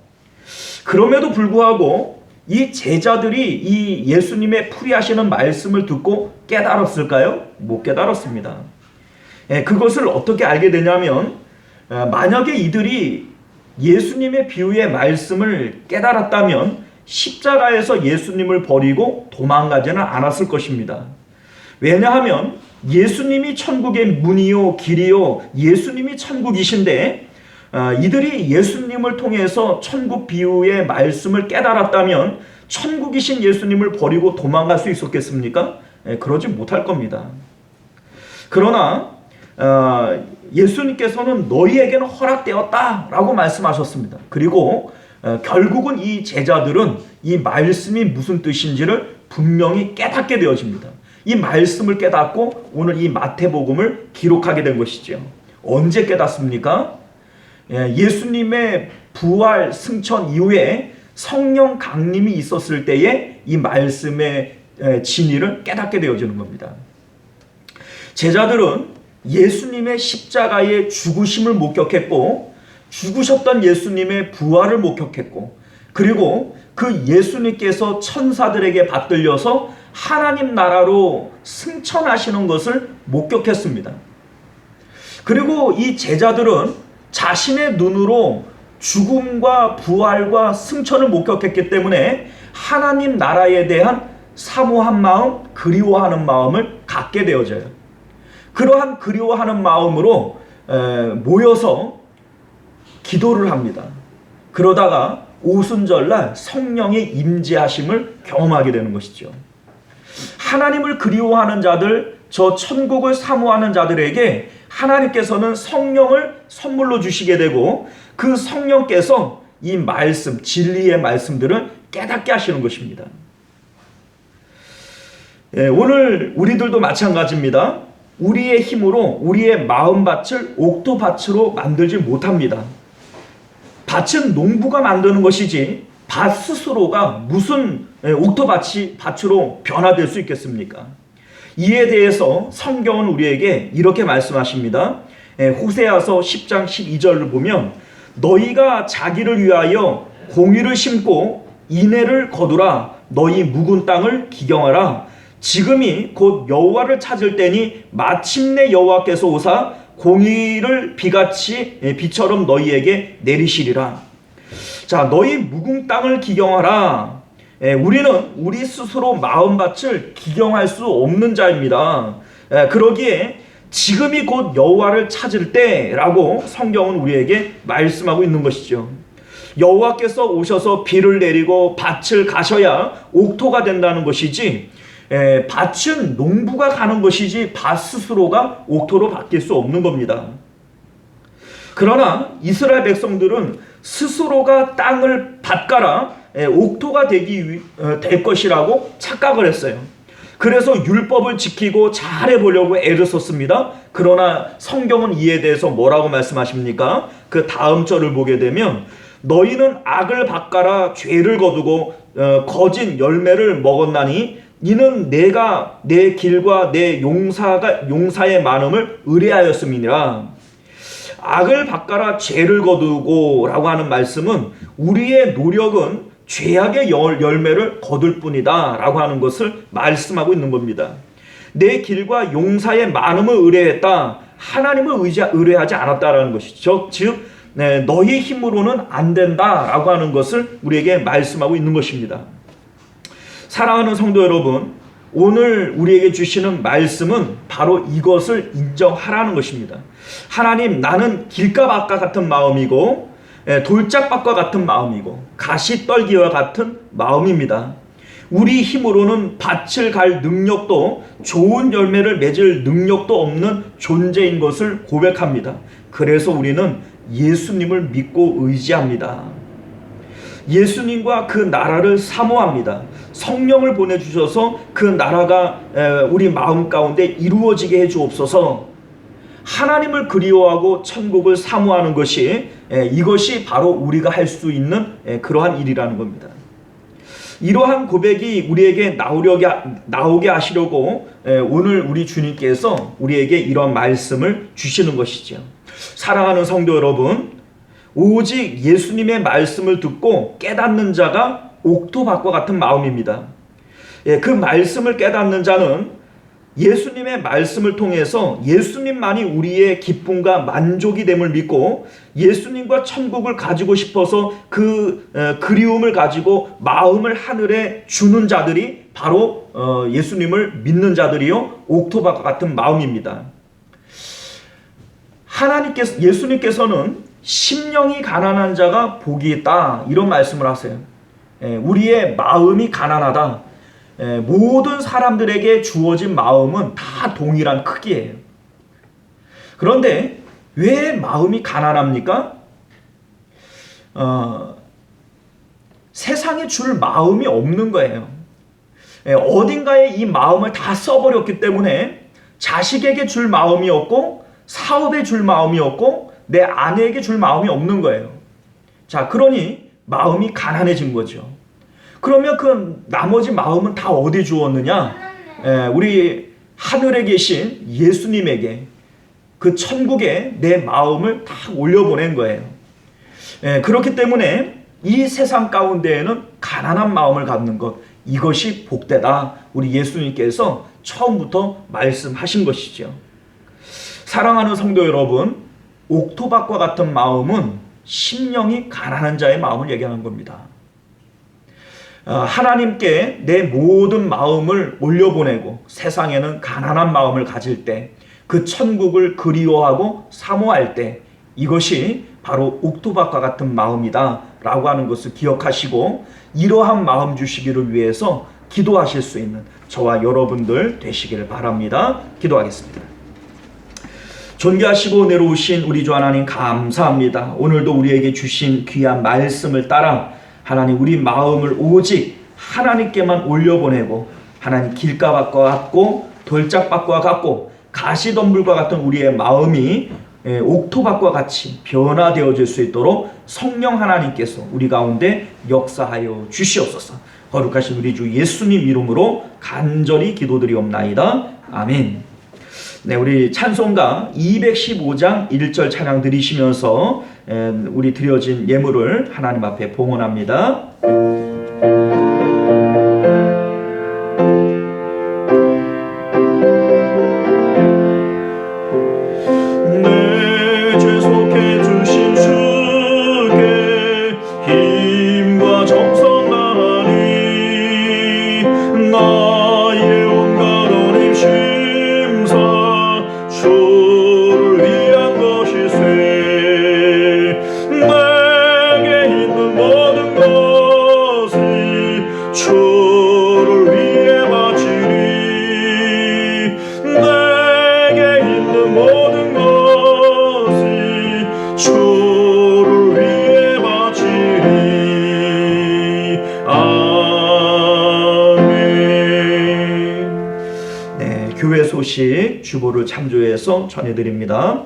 그럼에도 불구하고 이 제자들이 이 예수님의 풀이하시는 말씀을 듣고 깨달았을까요? 못 깨달았습니다. 그것을 어떻게 알게 되냐면 만약에 이들이 예수님의 비유의 말씀을 깨달았다면 십자가에서 예수님을 버리고 도망가지는 않았을 것입니다. 왜냐하면 예수님이 천국의 문이요 길이요 예수님이 천국이신데 이들이 예수님을 통해서 천국 비유의 말씀을 깨달았다면 천국이신 예수님을 버리고 도망갈 수 있었겠습니까? 그러지 못할 겁니다. 그러나 예수님께서는 너희에게는 허락되었다라고 말씀하셨습니다. 그리고 결국은 이 제자들은 이 말씀이 무슨 뜻인지를 분명히 깨닫게 되어집니다. 이 말씀을 깨닫고 오늘 이 마태복음을 기록하게 된 것이죠. 언제 깨닫습니까? 예수님의 부활 승천 이후에 성령 강림이 있었을 때에 이 말씀의 진리를 깨닫게 되어지는 겁니다. 제자들은 예수님의 십자가의 죽으심을 목격했고 죽으셨던 예수님의 부활을 목격했고 그리고 그 예수님께서 천사들에게 받들려서 하나님 나라로 승천하시는 것을 목격했습니다. 그리고 이 제자들은 자신의 눈으로 죽음과 부활과 승천을 목격했기 때문에 하나님 나라에 대한 사모한 마음, 그리워하는 마음을 갖게 되어져요. 그러한 그리워하는 마음으로 모여서 기도를 합니다. 그러다가 오순절날 성령의 임재하심을 경험하게 되는 것이죠. 하나님을 그리워하는 자들, 저 천국을 사모하는 자들에게 하나님께서는 성령을 선물로 주시게 되고 그 성령께서 이 말씀, 진리의 말씀들을 깨닫게 하시는 것입니다. 오늘 우리들도 마찬가지입니다. 우리의 힘으로 우리의 마음밭을 옥토밭으로 만들지 못합니다. 밭은 농부가 만드는 것이지 밭 스스로가 무슨 옥토밭으로 변화될 수 있겠습니까? 이에 대해서 성경은 우리에게 이렇게 말씀하십니다. 호세아서 10장 12절을 보면 너희가 자기를 위하여 공의를 심고 인애를 거두라. 너희 묵은 땅을 기경하라. 지금이 곧 여호와를 찾을 때니 마침내 여호와께서 오사 공의를 비같이 비처럼 너희에게 내리시리라. 자, 너희 묵은 땅을 기경하라. 우리는 우리 스스로 마음밭을 기경할 수 없는 자입니다. 그러기에 지금이 곧 여호와를 찾을 때라고 성경은 우리에게 말씀하고 있는 것이죠. 여호와께서 오셔서 비를 내리고 밭을 가셔야 옥토가 된다는 것이지, 밭은 농부가 가는 것이지 밭 스스로가 옥토로 바뀔 수 없는 겁니다. 그러나 이스라엘 백성들은 스스로가 땅을 밭가라 옥토가 될 것이라고 착각을 했어요. 그래서 율법을 지키고 잘해보려고 애를 썼습니다. 그러나 성경은 이에 대해서 뭐라고 말씀하십니까? 그 다음 절을 보게 되면 너희는 악을 밭가라 죄를 거두고 거진 열매를 먹었나니 이는 내가 내 길과 내 용사의 많음을 의뢰하였음이니라. 악을 밭가라 죄를 거두고 라고 하는 말씀은 우리의 노력은 죄악의 열매를 거둘 뿐이다 라고 하는 것을 말씀하고 있는 겁니다. 내 길과 용사의 많음을 의뢰했다. 하나님을 의뢰하지 않았다라는 것이죠. 즉 너희 힘으로는 안 된다 라고 하는 것을 우리에게 말씀하고 있는 것입니다. 사랑하는 성도 여러분, 오늘 우리에게 주시는 말씀은 바로 이것을 인정하라는 것입니다. 하나님, 나는 길가밭과 같은 마음이고 돌짝밭과 같은 마음이고 가시떨기와 같은 마음입니다. 우리 힘으로는 밭을 갈 능력도 좋은 열매를 맺을 능력도 없는 존재인 것을 고백합니다. 그래서 우리는 예수님을 믿고 의지합니다. 예수님과 그 나라를 사모합니다. 성령을 보내주셔서 그 나라가 우리 마음 가운데 이루어지게 해주옵소서. 하나님을 그리워하고 천국을 사모하는 것이 이것이 바로 우리가 할 수 있는 그러한 일이라는 겁니다. 이러한 고백이 우리에게 나오게 하시려고 오늘 우리 주님께서 우리에게 이런 말씀을 주시는 것이죠. 사랑하는 성도 여러분, 오직 예수님의 말씀을 듣고 깨닫는 자가 옥토밭과 같은 마음입니다. 그 말씀을 깨닫는 자는 예수님의 말씀을 통해서 예수님만이 우리의 기쁨과 만족이 됨을 믿고 예수님과 천국을 가지고 싶어서 그 그리움을 가지고 마음을 하늘에 주는 자들이 바로 예수님을 믿는 자들이요 옥토밭과 같은 마음입니다. 예수님께서는 심령이 가난한 자가 복이 있다 이런 말씀을 하세요. 우리의 마음이 가난하다. 모든 사람들에게 주어진 마음은 다 동일한 크기예요. 그런데 왜 마음이 가난합니까? 세상에 줄 마음이 없는 거예요. 어딘가에 이 마음을 다 써버렸기 때문에 자식에게 줄 마음이 없고 사업에 줄 마음이 없고 내 아내에게 줄 마음이 없는 거예요. 자, 그러니 마음이 가난해진 거죠. 그러면 그 나머지 마음은 다 어디 주었느냐? 우리 하늘에 계신 예수님에게 그 천국에 내 마음을 다 올려보낸 거예요. 그렇기 때문에 이 세상 가운데에는 가난한 마음을 갖는 것, 이것이 복되다. 우리 예수님께서 처음부터 말씀하신 것이죠. 사랑하는 성도 여러분, 옥토밭과 같은 마음은 심령이 가난한 자의 마음을 얘기하는 겁니다. 하나님께 내 모든 마음을 올려보내고 세상에는 가난한 마음을 가질 때, 그 천국을 그리워하고 사모할 때, 이것이 바로 옥토밭과 같은 마음이다 라고 하는 것을 기억하시고 이러한 마음 주시기를 위해서 기도하실 수 있는 저와 여러분들 되시기를 바랍니다. 기도하겠습니다. 존귀하시고 내려오신 우리 주 하나님 감사합니다. 오늘도 우리에게 주신 귀한 말씀을 따라 하나님 우리 마음을 오직 하나님께만 올려보내고 하나님 길가밭과 같고 돌짝밭과 같고 가시덤불과 같은 우리의 마음이 옥토밭과 같이 변화되어질 수 있도록 성령 하나님께서 우리 가운데 역사하여 주시옵소서. 거룩하신 우리 주 예수님 이름으로 간절히 기도드리옵나이다. 아멘. 네, 우리 찬송가 215장 1절 찬양 드리시면서 우리 드려진 예물을 하나님 앞에 봉헌합니다.
내 죄 속해 주신 주께 힘과 정성 다하니 나의 온갖 어림 심사 주를 위한 것이세. 내게 있는
주의 소식 주보를 참조해서 전해드립니다.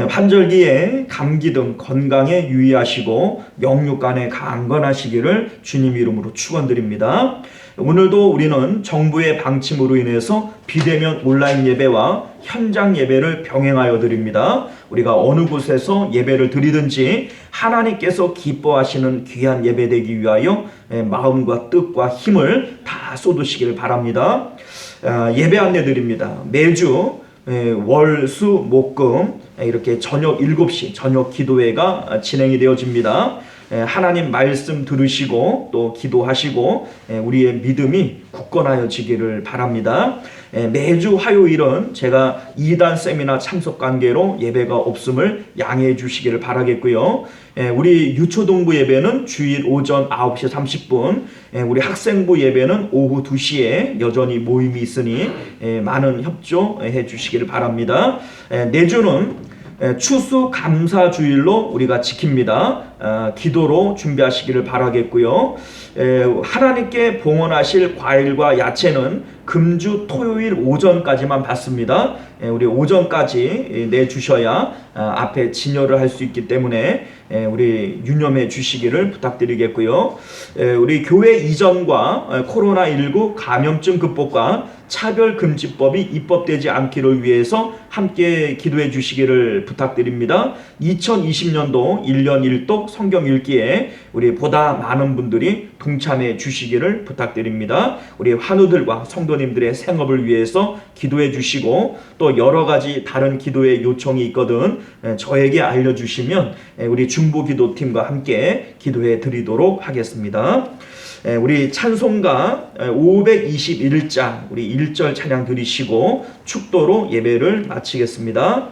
환절기에 감기 등 건강에 유의하시고 영육간에 강건하시기를 주님 이름으로 축원드립니다. 오늘도 우리는 정부의 방침으로 인해서 비대면 온라인 예배와 현장 예배를 병행하여 드립니다. 우리가 어느 곳에서 예배를 드리든지 하나님께서 기뻐하시는 귀한 예배 되기 위하여 마음과 뜻과 힘을 다 쏟으시기를 바랍니다. 예배 안내 드립니다. 매주 월, 수, 목, 금 이렇게 저녁 7시 저녁 기도회가 진행이 되어집니다. 하나님 말씀 들으시고 또 기도하시고 우리의 믿음이 굳건하여지기를 바랍니다. 매주 화요일은 제가 2단 세미나 참석 관계로 예배가 없음을 양해해 주시기를 바라겠고요. 우리 유초동부 예배는 주일 오전 9시 30분, 우리 학생부 예배는 오후 2시에 여전히 모임이 있으니 많은 협조해 주시기를 바랍니다. 내주는 추수 감사 주일로 우리가 지킵니다. 기도로 준비하시기를 바라겠고요. 하나님께 봉헌하실 과일과 야채는 금주 토요일 오전까지만 받습니다. 우리 오전까지 내주셔야 앞에 진열을 할 수 있기 때문에 우리 유념해 주시기를 부탁드리겠고요. 우리 교회 이전과 코로나19 감염증 극복과 차별금지법이 입법되지 않기를 위해서 함께 기도해 주시기를 부탁드립니다. 2020년도 1년 1독 성경 읽기에 우리 보다 많은 분들이 동참해 주시기를 부탁드립니다. 우리 환우들과 성도님들의 생업을 위해서 기도해 주시고 또 여러 가지 다른 기도의 요청이 있거든 저에게 알려주시면 우리 중보기도팀과 함께 기도해 드리도록 하겠습니다. 우리 찬송가 521장 우리 1절 찬양 드리시고 축도로 예배를 마치겠습니다.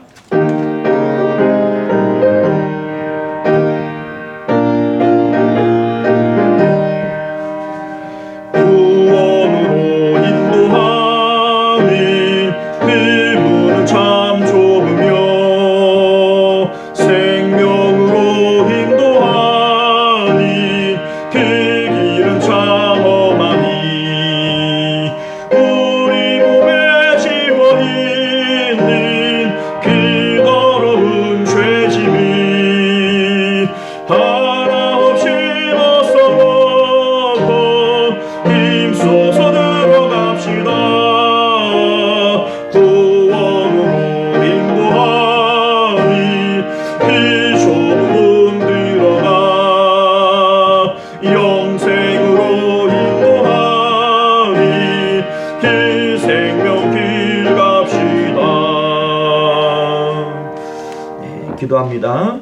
기도합니다.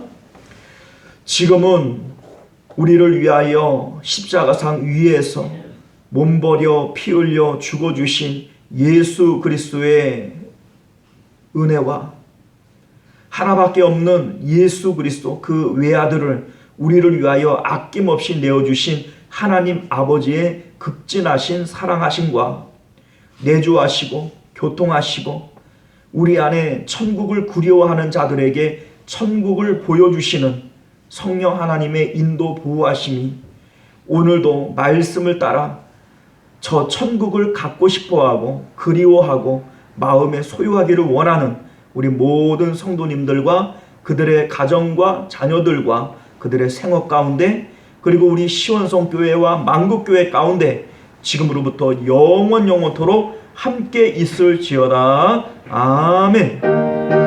지금은 우리를 위하여 십자가상 위에서 몸버려 피 흘려 죽어주신 예수 그리스도의 은혜와 하나밖에 없는 예수 그리스도 그 외아들을 우리를 위하여 아낌없이 내어주신 하나님 아버지의 극진하신 사랑하심과 내주하시고 교통하시고 우리 안에 천국을 구려하는 자들에게 천국을 보여주시는 성령 하나님의 인도 보호하심이 오늘도 말씀을 따라 저 천국을 갖고 싶어하고 그리워하고 마음에 소유하기를 원하는 우리 모든 성도님들과 그들의 가정과 자녀들과 그들의 생업 가운데 그리고 우리 시원성교회와 만국교회 가운데 지금으로부터 영원토록 함께 있을지어다. 아멘.